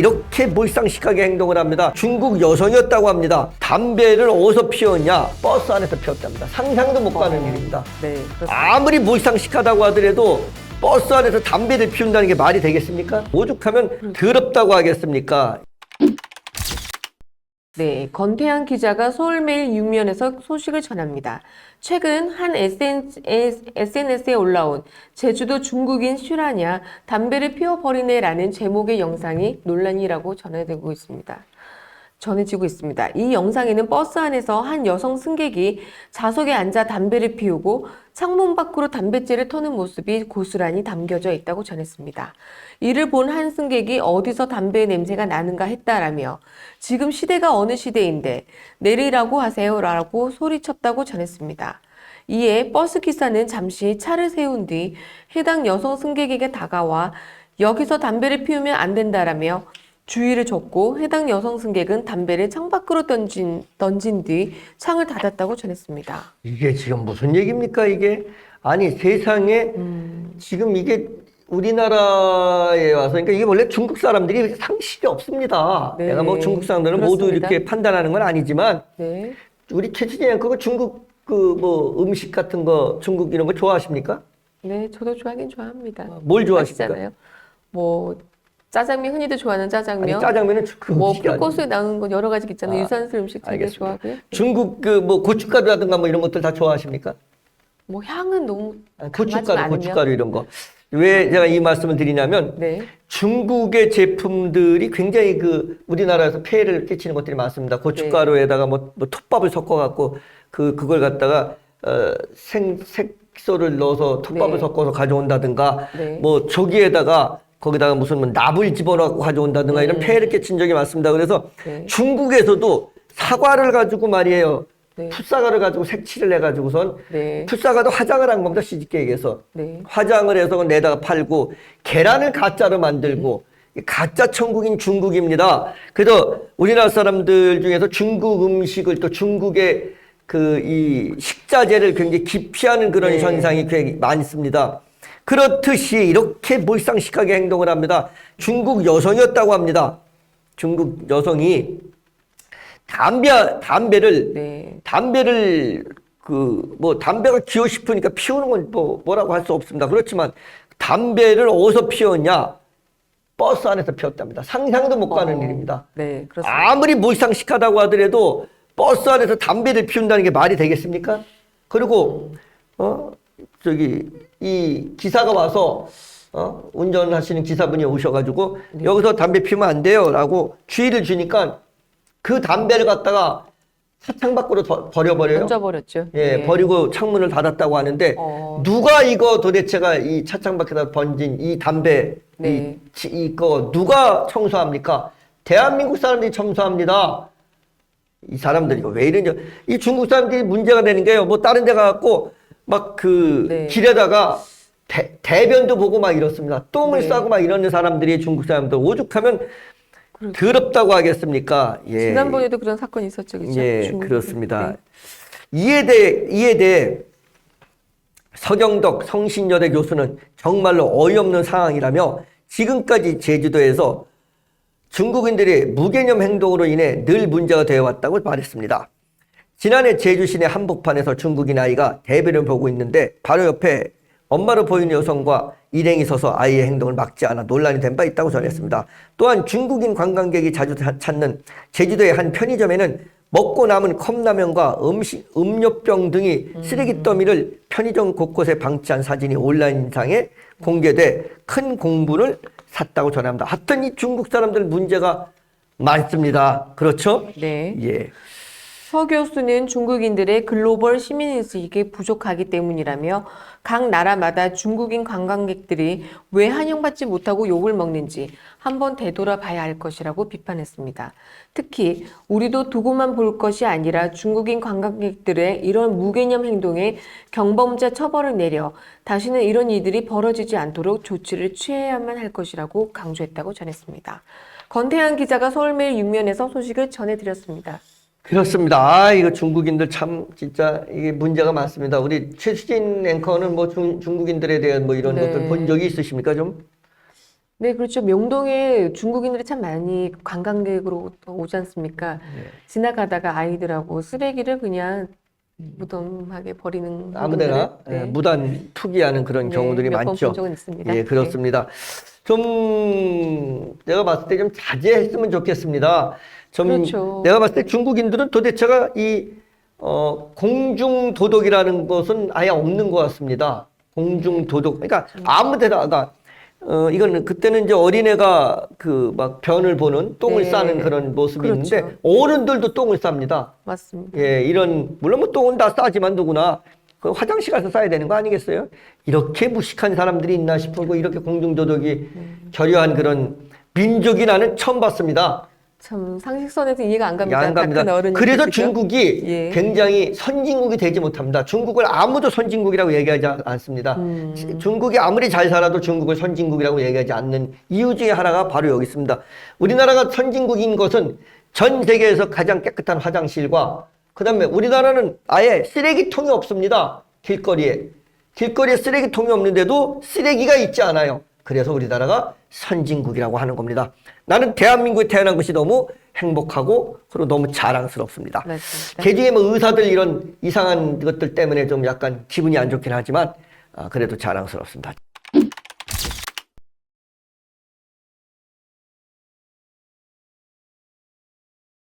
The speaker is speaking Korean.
이렇게 몰상식하게 행동을 합니다. 중국 여성이었다고 합니다. 담배를 어디서 피웠냐? 버스 안에서 피웠답니다. 상상도 못 가는 일입니다. 네, 그렇습니다. 아무리 몰상식하다고 하더라도 버스 안에서 담배를 피운다는 게 말이 되겠습니까? 오죽하면 더럽다고 하겠습니까? 네, 건태양 기자가 서울매일 육면에서 소식을 전합니다. 최근 한 SNS에 올라온 제주도 중국인 슈라냐 담배를 피워버리네라는 제목의 영상이 논란이라고 전해지고 있습니다. 이 영상에는 버스 안에서 한 여성 승객이 좌석에 앉아 담배를 피우고 창문 밖으로 담뱃재를 터는 모습이 고스란히 담겨져 있다고 전했습니다. 이를 본 한 승객이 어디서 담배 냄새가 나는가 했다라며 지금 시대가 어느 시대인데 내리라고 하세요 라고 소리쳤다고 전했습니다. 이에 버스 기사는 잠시 차를 세운 뒤 해당 여성 승객에게 다가와 여기서 담배를 피우면 안 된다라며 주의를 줬고 해당 여성 승객은 담배를 창밖으로 던진 뒤 창을 닫았다고 전했습니다. 이게 지금 무슨 얘기입니까, 이게? 아니, 세상에 지금 이게 우리나라에 와서, 그러니까 이게 원래 중국 사람들이 상식이 없습니다. 네, 내가 뭐 중국 사람들은 그렇습니다. 모두 이렇게 판단하는 건 아니지만, 네, 우리 최진희 앵커가 중국 음식 같은 거, 중국 이런 거 좋아하십니까? 네, 저도 좋아하긴 좋아합니다. 뭘 좋아하십니까? 맛있잖아요. 뭐 짜장면, 흔히들 좋아하는 짜장면. 아니, 짜장면은 그 뭐 음식이 아니에요. 풀코스에 나오는 거 여러 가지 있잖아요. 아, 유산슬 음식 되게 알겠습니다. 좋아하고요. 네. 중국 고춧가루라든가 뭐 이런 것들 다 좋아하십니까? 뭐 향은 너무 아니, 강하지 고춧가루, 않으면. 고춧가루 이런 거. 왜 제가 이 말씀을 드리냐면, 네, 중국의 제품들이 굉장히 우리나라에서 폐해를 끼치는 것들이 많습니다. 고춧가루에다가 뭐 톱밥을 섞어갖고 그걸 갖다가 색소를 넣어서 톱밥을 네. 섞어서 가져온다든가, 네. 뭐 조기에다가 거기다가 무슨 뭐 납을 집어넣고 가져온다든가 이런 폐해를 끼친 적이 많습니다. 그래서 네. 중국에서도 사과를 가지고 말이에요. 네. 풋사과를 가지고 색칠을 해가지고선 네, 풋사과도 화장을 한 겁니다. 시집게 얘기해서. 네. 화장을 해서 내다가 팔고 계란을 가짜로 만들고 가짜 천국인 중국입니다. 그래서 우리나라 사람들 중에서 중국 음식을 또 중국의 이 식자재를 굉장히 기피하는 그런 네. 현상이 굉장히 많습니다. 그렇듯이 이렇게 몰상식하게 행동을 합니다. 중국 여성이었다고 합니다. 중국 여성이 담배를 네. 담배가 기호 싶으니까 피우는 건 뭐라고 할 수 없습니다. 그렇지만 담배를 어디서 피웠냐? 버스 안에서 피웠답니다. 상상도 못 가는 일입니다. 네, 그렇습니다. 아무리 몰상식하다고 하더라도 버스 안에서 담배를 피운다는 게 말이 되겠습니까? 그리고 이 기사가 와서 운전하시는 기사분이 오셔가지고 여기서 담배 피우면 안 돼요라고 주의를 주니까 그 담배를 갖다가 차창 밖으로 버려버려요. 던져버렸죠. 예, 네. 버리고 창문을 닫았다고 하는데 누가 이거 도대체가 이 차창 밖에다 번진 이 담배 네. 이거 누가 청소합니까? 대한민국 사람들이 청소합니다. 이 사람들이 왜 이러냐? 이 중국 사람들이 문제가 되는 게요. 뭐 다른 데 가갖고 막 네. 길에다가 대변도 보고 막 이렇습니다. 똥을 네. 싸고 막 이러는 사람들이 중국 사람들 오죽하면 더럽다고 하겠습니까? 예. 지난번에도 그런 사건이 있었죠, 그렇죠? 예, 중국에서. 그렇습니다. 네. 이에 대해 서경덕 성신여대 교수는 정말로 어이없는 상황이라며 지금까지 제주도에서 중국인들의 무개념 행동으로 인해 늘 문제가 되어 왔다고 말했습니다. 지난해 제주 시내 한복판에서 중국인 아이가 대변을 보고 있는데 바로 옆에 엄마로 보이는 여성과 일행이 서서 아이의 행동을 막지 않아 논란이 된 바 있다고 전했습니다. 또한 중국인 관광객이 자주 찾는 제주도의 한 편의점에는 먹고 남은 컵라면과 음료병 등이 쓰레기 더미를 편의점 곳곳에 방치한 사진이 온라인상에 공개돼 큰 공분을 샀다고 전합니다. 하여튼 이 중국 사람들 문제가 많습니다. 그렇죠? 네. 예. 서 교수는 중국인들의 글로벌 시민의식이 부족하기 때문이라며 각 나라마다 중국인 관광객들이 왜 환영받지 못하고 욕을 먹는지 한번 되돌아봐야 할 것이라고 비판했습니다. 특히 우리도 두고만 볼 것이 아니라 중국인 관광객들의 이런 무개념 행동에 경범죄 처벌을 내려 다시는 이런 일들이 벌어지지 않도록 조치를 취해야만 할 것이라고 강조했다고 전했습니다. 건태양 기자가 서울매일 육면에서 소식을 전해드렸습니다. 그렇습니다. 이거 중국인들 참 진짜 이게 문제가 많습니다. 우리 최수진 앵커는 뭐 중국인들에 대한 뭐 이런 네. 것들 본 적이 있으십니까 좀? 네, 그렇죠. 명동에 중국인들이 참 많이 관광객으로 오지 않습니까? 지나가다가 아이들하고 쓰레기를 그냥 무덤하게 버리는 아무데나 행동들을, 네. 무단 투기하는 그런 네, 경우들이 몇 번 많죠. 본 적은 있습니다. 예, 그렇습니다. 좀 내가 봤을 때 좀 자제했으면 좋겠습니다. 좀 그렇죠. 내가 봤을 때 중국인들은 도대체가 이 공중 도덕이라는 것은 아예 없는 것 같습니다. 공중 도덕. 그러니까 아무데다가 이거는 그때는 이제 어린애가 그 막 변을 보는 똥을 네. 싸는 그런 모습이 그렇죠. 있는데 어른들도 똥을 쌉니다. 맞습니다. 예, 이런 물론 뭐 똥은 다 싸지만 누구나 그 화장실 가서 싸야 되는 거 아니겠어요? 이렇게 무식한 사람들이 있나 싶고 이렇게 공중 도덕이 결여한 그런 민족이 나는 처음 봤습니다. 참 상식선에서 이해가 안 갑니다. 안 갑니다. 다 큰 어른이 그래서 그죠? 중국이 예. 굉장히 선진국이 되지 못합니다. 중국을 아무도 선진국이라고 얘기하지 않습니다. 중국이 아무리 잘 살아도 중국을 선진국이라고 얘기하지 않는 이유 중에 하나가 바로 여기 있습니다. 우리나라가 선진국인 것은 전 세계에서 가장 깨끗한 화장실과 그다음에 우리나라는 아예 쓰레기통이 없습니다. 길거리에 쓰레기통이 없는데도 쓰레기가 있지 않아요. 그래서 우리나라가 선진국이라고 하는 겁니다. 나는 대한민국에 태어난 것이 너무 행복하고 그리고 너무 자랑스럽습니다. 맞습니다. 개중에 뭐 의사들 이런 이상한 것들 때문에 좀 약간 기분이 안 좋긴 하지만 그래도 자랑스럽습니다.